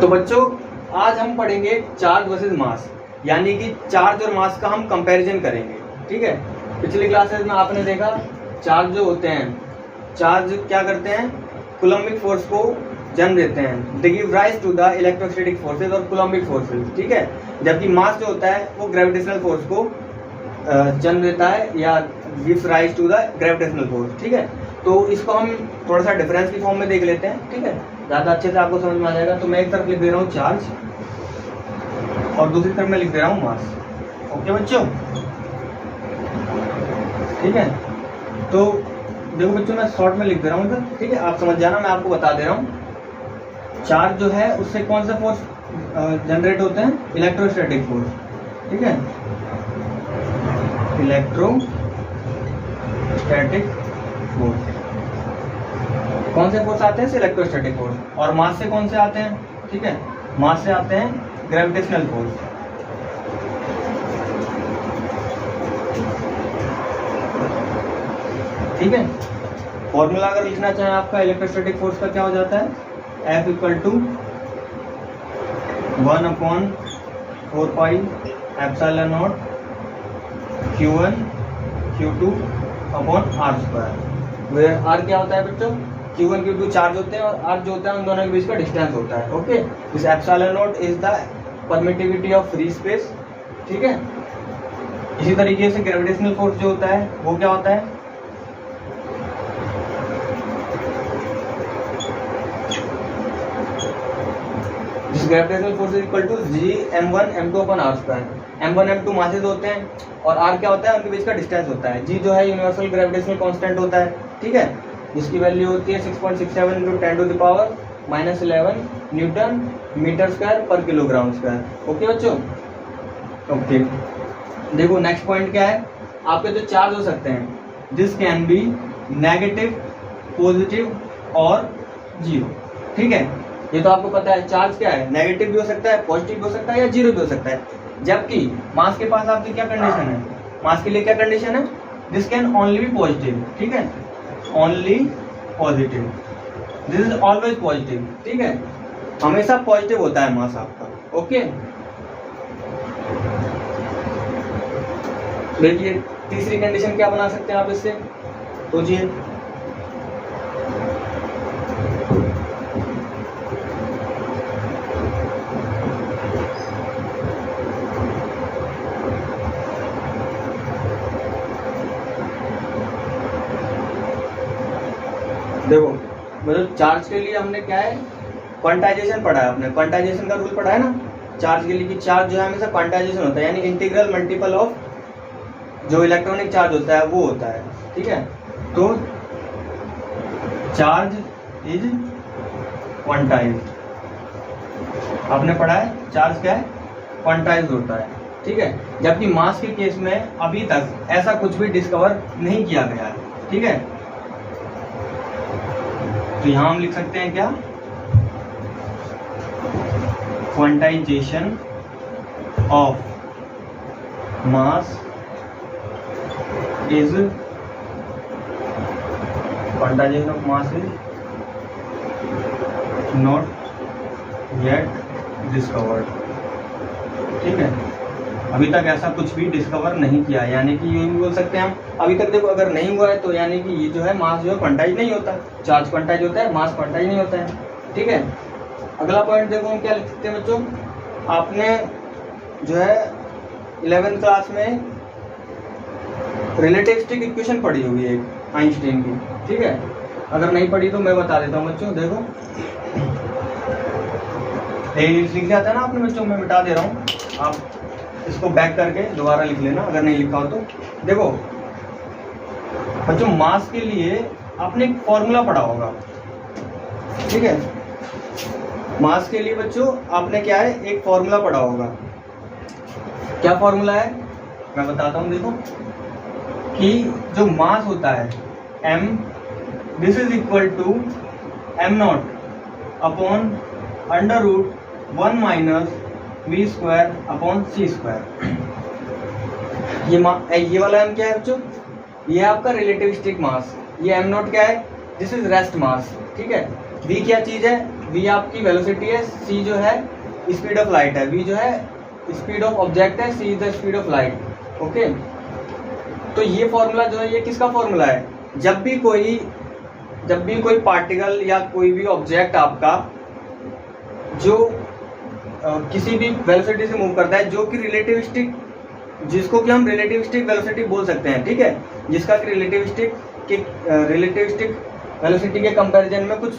तो बच्चों आज हम पढ़ेंगे चार्ज वर्सेस मास, यानी कि चार्ज और मास का हम कंपैरिजन करेंगे। ठीक है, पिछली क्लासेस में आपने देखा चार्ज जो होते हैं, चार्ज क्या करते हैं, कूलम्बिक फोर्स को जन्म देते हैं, they give rise to the electrostatic forces और कूलम्बिक फोर्सेज। ठीक है, जबकि मास जो होता है वो ग्रेविटेशनल फोर्स को जन्म देता है या gives rise to the gravitational force. ठीक है, तो इसको हम थोड़ा सा डिफरेंस की फॉर्म में देख लेते हैं। ठीक है, ज़्यादा अच्छे से आपको समझ में आ जाएगा। तो मैं एक तरफ लिख दे रहा हूँ चार्ज और दूसरी तरफ मैं लिख दे रहा हूँ मास। ओके बच्चों, ठीक है। तो देखो बच्चों मैं शॉर्ट में लिख दे रहा हूँ इधर, ठीक है, आप समझ जाना, मैं आपको बता दे रहा हूँ। चार्ज जो है उससे कौन सा फोर्स जनरेट होते हैं, इलेक्ट्रोस्टैटिक फोर्स। ठीक है, इलेक्ट्रोस्टैटिक फोर्स, कौन से फोर्स आते हैं, इलेक्ट्रोस्टैटिक फोर्स। और मास से कौन से आते हैं, ठीक है, मास से आते हैं ग्रेविटेशनल फोर्स। ठीक है, फॉर्मूला अगर लिखना चाहें आपका इलेक्ट्रोस्टैटिक फोर्स का क्या हो जाता है, F equal to 1/4 epsilon nought Q1 Q2 upon R²। R क्या होता है बच्चों, Q1 Q2 चार्ज होते हैं और R जो होता है उन दोनों के बीच का डिस्टेंस होता है। Okay, this epsilon not is the permittivity of free space. ठीक है, इसी तरीके से ग्रेविटेशनल फोर्स जो होता है वो क्या होता है, gravitational force is equal to G(m1 m2 upon R²। m1 m2 masses होते हैं और R क्या होता है, उनके बीच का डिस्टेंस होता है। G जो है यूनिवर्सल ग्रेविटेशनल कांस्टेंट होता है। ठीक है, जिसकी वैल्यू होती है 6.67 × 10⁻⁻11 न्यूटन मीटर स्क्वायर पर किलोग्राम स्क्वायर। ओके बच्चों, ओके। देखो नेक्स्ट पॉइंट क्या है, आपके जो चार्ज हो सकते हैं, this can be negative, positive और जीरो। ठीक है, ये तो आपको पता है चार्ज क्या है, नेगेटिव भी हो सकता है, पॉजिटिव भी हो सकता है या जीरो भी हो सकता है। जबकि मास के पास आपकी क्या कंडीशन है, मास के लिए क्या कंडीशन है, this can only be positive. ठीक है, only positive, this is always positive. ठीक है, हमेशा पॉजिटिव होता है मास आपका। ओके, देखिए तीसरी कंडीशन क्या बना सकते हैं आप इससे, सोचिए। देखो मतलब चार्ज के लिए हमने क्या है, क्वांटाइजेशन पढ़ा है, आपने क्वांटाइजेशन का रूल पढ़ा है ना चार्ज के लिए, कि चार्ज जो है हमेशा क्वांटाइजेशन होता है, यानी इंटीग्रल मल्टीपल ऑफ जो इलेक्ट्रॉनिक चार्ज होता है वो होता है। ठीक है, तो चार्ज इज क्वांटाइज्ड, आपने पढ़ा है चार्ज क्या है, क्वांटाइज्ड होता है। ठीक है, जबकि मास के केस में अभी तक ऐसा कुछ भी डिस्कवर नहीं किया गया है। ठीक है, तो यहां हम लिख सकते हैं क्या, quantization of mass is, quantization of mass is not yet discovered. ठीक है, अभी तक ऐसा कुछ भी डिस्कवर नहीं किया, यानी कि ये भी बोल सकते हैं हम अभी तक देखो अगर नहीं हुआ है तो यानी कि ये जो है मास जो है क्वांटाइज नहीं होता, चार्ज क्वांटाइज होता है, मास क्वांटाइज नहीं होता है। ठीक है, अगला पॉइंट देखो हम क्या लिख सकते हैं बच्चों, आपने जो है 11th क्लास में रिलेटिविस्टिक इक्वेशन पढ़ी होगी एक आइंस्टाइन की। ठीक है, अगर नहीं पढ़ी तो मैं बता देता हूँ बच्चों। देखो लिख दिया था ना आपने बच्चों, मैं मिटा दे रहा हूँ, आप इसको बैक करके दोबारा लिख लेना अगर नहीं लिखा हो तो। देखो बच्चों मास के लिए आपने एक फॉर्मूला पढ़ा होगा। ठीक है, मास के लिए बच्चों आपने क्या है, एक फॉर्मूला पढ़ा होगा। क्या फॉर्मूला है मैं बताता हूँ। देखो कि जो मास होता है m, this is equal to m0 upon √1 - v² upon c²। ये वाला m क्या है बच्चों, ये है आपका रिलेटिविस्टिक मास, ये m0 क्या है, दिस इज रेस्ट मास। ठीक है, v क्या चीज़ है, v आपकी वेलोसिटी है, c जो है स्पीड ऑफ लाइट है, v जो है स्पीड ऑफ ऑब्जेक्ट है, c is the speed of light. Okay, तो ये फॉर्मूला जो है ये किसका फॉर्मूला है, जब भी कोई पार्टिकल या कोई भी ऑब्जेक्ट आपका जो किसी भी वेलोसिटी से मूव करता है, जो कि रिलेटिविस्टिक, जिसको कि हम रिलेटिविस्टिक वेलोसिटी बोल सकते हैं, ठीक है, जिसका कि रिलेटिविस्टिक वेलोसिटी के कंपैरिजन में कुछ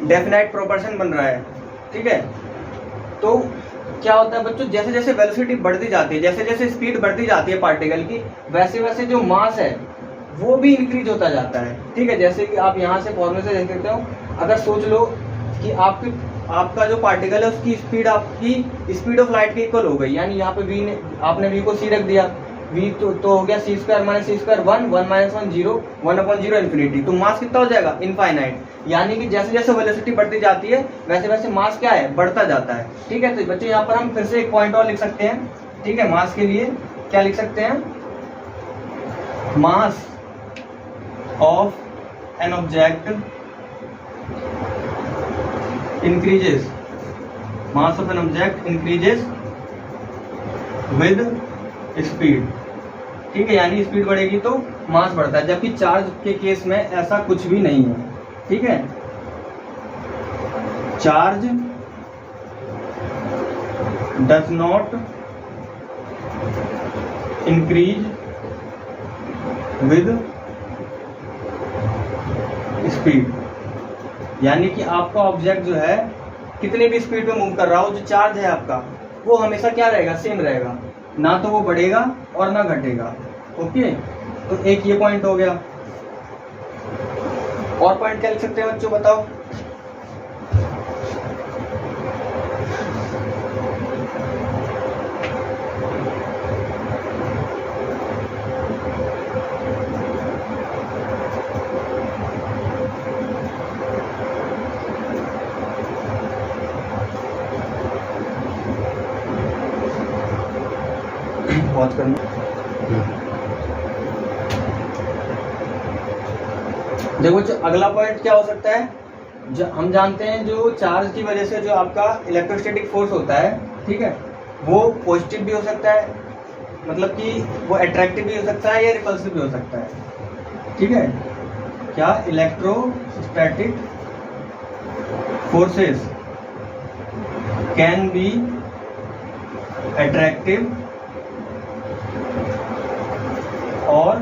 डेफिनाइट प्रोपोर्शन बन रहा है, ठीक है। तो क्या होता है बच्चों, जैसे जैसे वेलोसिटी बढ़ती जाती है, जैसे जैसे स्पीड बढ़ती जाती है पार्टिकल की, वैसे वैसे जो मास है वो भी इंक्रीज होता जाता है, ठीक है। जैसे कि आप यहाँ से फॉर्मूले से देख सकते हो, अगर सोच लो कि आपका जो पार्टिकल है उसकी स्पीड आपकी स्पीड ऑफ लाइट के इक्वल हो गई, यानी यहाँ पे आपने v को c रख दिया, v तो हो गया c square minus c square 1 minus 1 0 1/0 infinity. तो मास कितना हो जाएगा, इनफाइनाइट, यानी कि जैसे जैसे वेलोसिटी बढ़ती जाती है वैसे वैसे मास क्या है, बढ़ता जाता है, ठीक है। तो बच्चों यहाँ पर हम फिर से एक पॉइंट और लिख सकते हैं, ठीक है। मास के लिए क्या लिख सकते हैं, mass of an object increases, mass of an object increases with speed, ठीक है, यानी स्पीड बढ़ेगी तो मास बढ़ता है, जबकि चार्ज के केस में ऐसा कुछ भी नहीं है, ठीक है। Charge does not increase with speed, यानी कि आपका ऑब्जेक्ट जो है कितने भी स्पीड में मूव कर रहा हो, जो चार्ज है आपका वो हमेशा क्या रहेगा, सेम रहेगा, ना तो वो बढ़ेगा और ना घटेगा। ओके, तो एक ये पॉइंट हो गया। और पॉइंट क्या लिख सकते हैं बच्चों, बताओ। पॉज करना। देखो जो अगला पॉइंट क्या हो सकता है, हम जानते हैं जो चार्ज की वजह से जो आपका इलेक्ट्रोस्टैटिक फोर्स होता है, ठीक है, वो पॉजिटिव भी हो सकता है, मतलब कि वो अट्रैक्टिव भी हो सकता है या रिपल्सिव भी हो सकता है, ठीक है। क्या electrostatic forces can be attractive और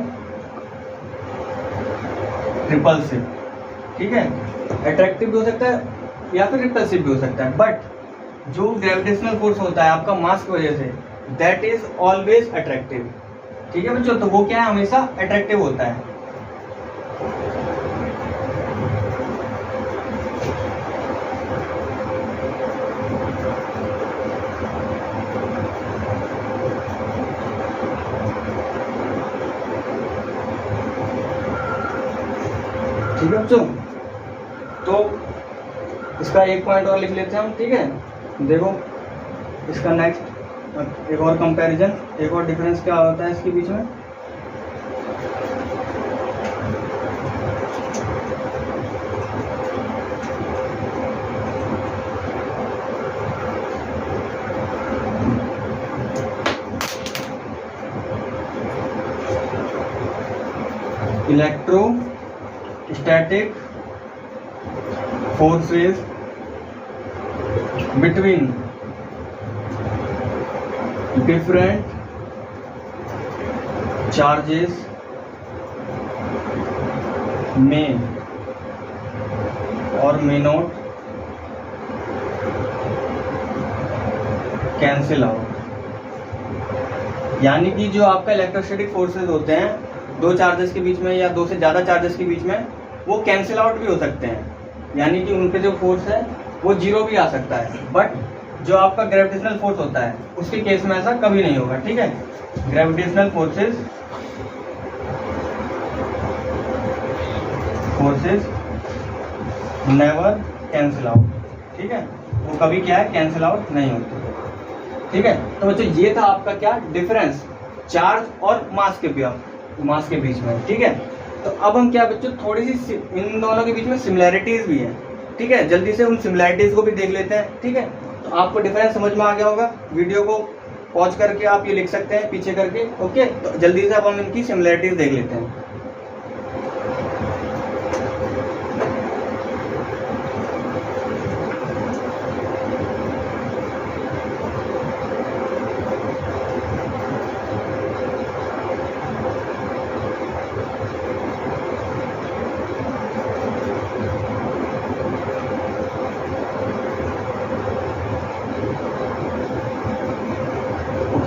रिपल्सिव, ठीक है। अट्रैक्टिव भी हो सकता है या फिर रिपल्सिव भी हो सकता है, बट जो ग्रेविटेशनल फोर्स होता है आपका मास की वजह से, दैट इज ऑलवेज अट्रैक्टिव, ठीक है बच्चों। तो वो क्या है, हमेशा अट्रैक्टिव होता है। ठीक है बच्चों, तो इसका एक पॉइंट और लिख लेते हैं हम, ठीक है। देखो इसका नेक्स्ट एक और कंपैरिजन, एक और डिफरेंस क्या होता है इसके बीच में। Electrostatic forces between different charges may or may not cancel out, यानी कि जो आपका इलेक्ट्रोस्टैटिक फोर्सेस होते हैं दो चार्जेस के बीच में या दो से ज़्यादा चार्जेस के बीच में, वो कैंसिल आउट भी हो सकते हैं, यानी कि उनके जो फोर्स है वो जीरो भी आ सकता है, बट जो आपका ग्रेविटेशनल फोर्स होता है उसके केस में ऐसा कभी नहीं होगा, ठीक है। Gravitational forces never cancel out, ठीक है, वो कभी क्या है, कैंसिल आउट नहीं होते, ठीक है। तो बच्चों ये था आपका क्या डिफरेंस चार्ज और मास के बीच में, ठीक है। तो अब हम क्या बच्चों थोड़ी सी इन दोनों के बीच में सिमिलैरिटीज भी है, ठीक है, जल्दी से उन सिमिलैरिटीज को भी देख लेते हैं। ठीक है, तो आपको डिफरेंस समझ में आ गया होगा। वीडियो को पॉज करके आप ये लिख सकते हैं पीछे करके। ओके, तो जल्दी से अब हम इनकी सिमिलैरिटीज देख लेते हैं।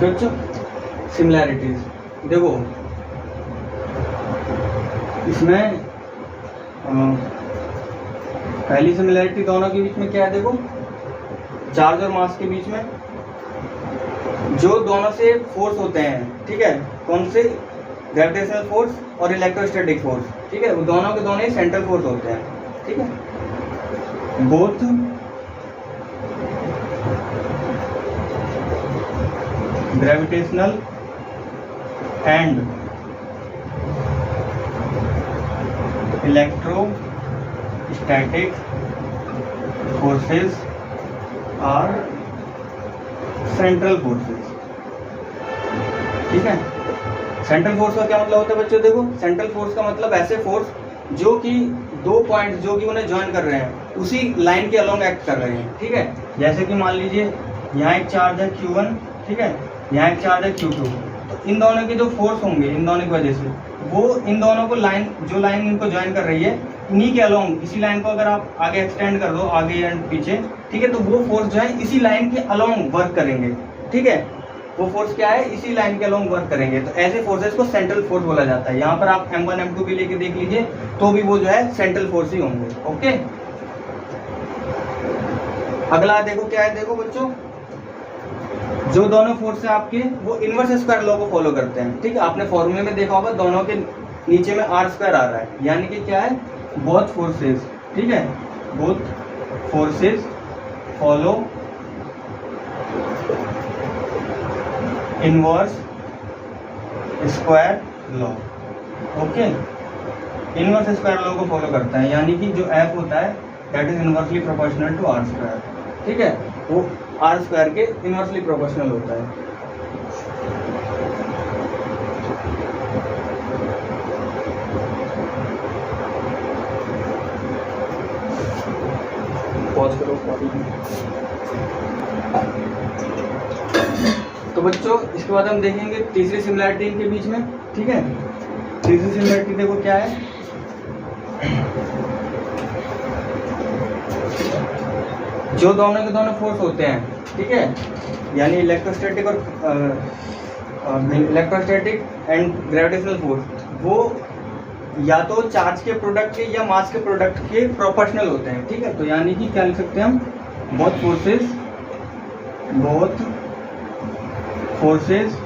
बच्चों सिमिलैरिटीज देखो, इसमें पहली सिमिलैरिटी दोनों के बीच में क्या है, देखो चार्ज और मास के बीच में जो दोनों से फोर्स होते हैं, ठीक है, कौन से, ग्रेविटेशनल फोर्स और इलेक्ट्रोस्टैटिक फोर्स, ठीक है, वो दोनों के दोनों ही सेंट्रल फोर्स होते हैं। ठीक है, both gravitational and electrostatic forces are central forces. ठीक है, सेंट्रल फोर्स का क्या मतलब होता है बच्चों, देखो सेंट्रल फोर्स का मतलब ऐसे फोर्स जो कि दो पॉइंट जो कि उन्हें ज्वाइन कर रहे हैं उसी लाइन के अलोंग एक्ट कर रहे हैं। ठीक है, जैसे कि मान लीजिए यहाँ एक चार्ज है Q1, ठीक है, यहाँ एक चार्ज है Q2, तो इन दोनों के जो फोर्स होंगे इन दोनों की वजह से वो इन दोनों को लाइन, जो लाइन इनको ज्वाइन कर रही है इन्हीं के अलोंग, इसी लाइन को अगर आप आगे एक्सटेंड कर दो आगे एंड पीछे, ठीक है, तो वो फोर्स जो है इसी लाइन के अलोंग वर्क करेंगे। ठीक है, वो फोर्स क्या है, इसी लाइन के अलोंग वर्क करेंगे, तो ऐसे फोर्सेस को सेंट्रल फोर्स बोला जाता है। यहाँ पर आप M1 M2 भी लेके देख लीजिए तो भी वो जो है सेंट्रल फोर्स ही होंगे। ओके, अगला देखो क्या है, देखो बच्चों जो दोनों फोर्स है आपके वो इनवर्स स्क्वायर लॉ को फॉलो करते हैं। ठीक है, आपने फॉर्मूले में देखा होगा दोनों के नीचे में R स्क्वायर आ रहा है, यानी कि क्या है, बोथ फोर्सेस, ठीक है, both forces follow inverse square law. Okay, inverse square law को फॉलो करता है, यानी कि जो F होता है that is inversely proportional to R square. ठीक है, वो R स्क्वायर के इनवर्सली प्रोपोर्शनल होता है। पॉज करो। तो बच्चों इसके बाद हम देखेंगे तीसरी सिमिलैरिटी इनके बीच में। ठीक है, तीसरी सिमिलैरिटी देखो क्या है, जो दोनों के दोनों फोर्स होते हैं, ठीक है, यानी इलेक्ट्रोस्टैटिक और इलेक्ट्रोस्टैटिक एंड ग्रेविटेशनल फोर्स, वो या तो चार्ज के प्रोडक्ट के या मास के प्रोडक्ट के प्रोपोर्शनल होते हैं। ठीक है, तो यानी कि क्या लिख सकते हैं हम, both forces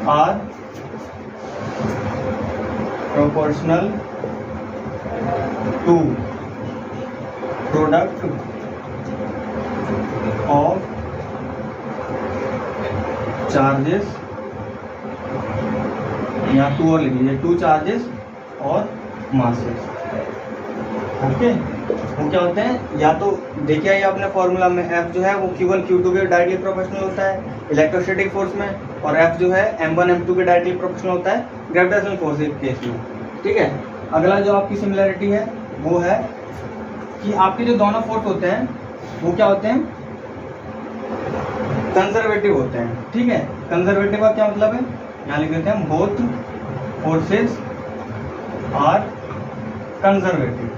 are proportional to product of charges, यहाँ टू और लिख लीजिए, टू चार्जेस और मासेस। ओके, वो क्या होते हैं, या तो देखिए ये आपने फॉर्मूला में F जो है वो Q1 Q2 के डायरेक्टली प्रोपोर्शनल होता है इलेक्ट्रोस्टैटिक फोर्स में, और F जो है M1 M2 के डायरेक्टली प्रोपोर्शनल होता है ग्रेविटेशनल फोर्स के केस में। ठीक है, अगला जो आपकी सिमिलैरिटी है वो है कि आपके जो दोनों फोर्स होते हैं वो क्या होते हैं, कंजर्वेटिव होते हैं। ठीक है, कंजर्वेटिव का क्या मतलब है, यहाँ लिख देते हैं बोथ फोर्सेस आर कंजर्वेटिव।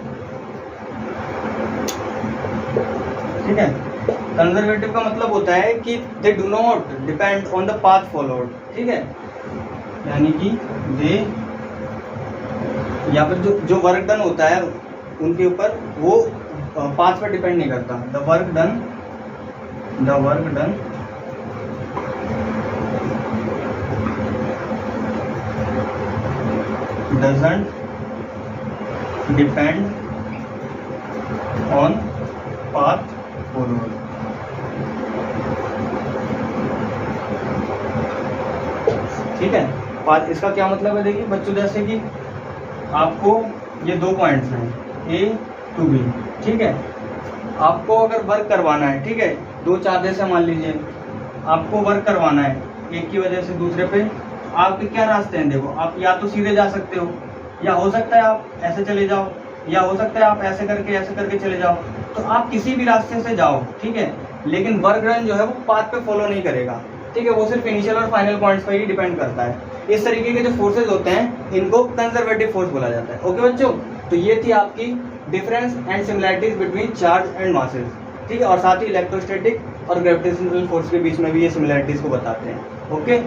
ठीक है, कंजर्वेटिव का मतलब होता है कि they do not depend on the path followed. ठीक है, यानी कि दे, या फिर जो वर्क डन होता है उनके ऊपर वो पाथ पर डिपेंड नहीं करता। The work done doesn't depend on path followed। ठीक है, पाथ, इसका क्या मतलब है, देखिए बच्चों, जैसे कि आपको ये दो पॉइंट्स हैं A to B, ठीक है। आपको अगर वर्क करवाना है, ठीक है, दो चार्जेस है मान लीजिए, आपको वर्क करवाना है एक की वजह से दूसरे पे, आपके क्या रास्ते हैं? देखो, आप या तो सीधे जा सकते हो, या हो सकता है आप ऐसे चले जाओ, या हो सकता है आप ऐसे करके चले जाओ। तो आप किसी भी रास्ते से जाओ, ठीक है, लेकिन वर्क डन जो है वो पाथ पे फॉलो नहीं करेगा, ठीक है, वो सिर्फ इनिशियल और फाइनल पॉइंट्स पर ही डिपेंड करता है। इस तरीके के जो फोर्सेज होते हैं इनको कंजर्वेटिव फोर्स बोला जाता है। ओके बच्चों, तो ये थी आपकी difference and similarities between charge and masses, ठीक है, और साथ ही इलेक्ट्रोस्टैटिक और ग्रेविटेशनल फोर्स के बीच में भी ये सिमिलैरिटीज को बताते हैं। ओके।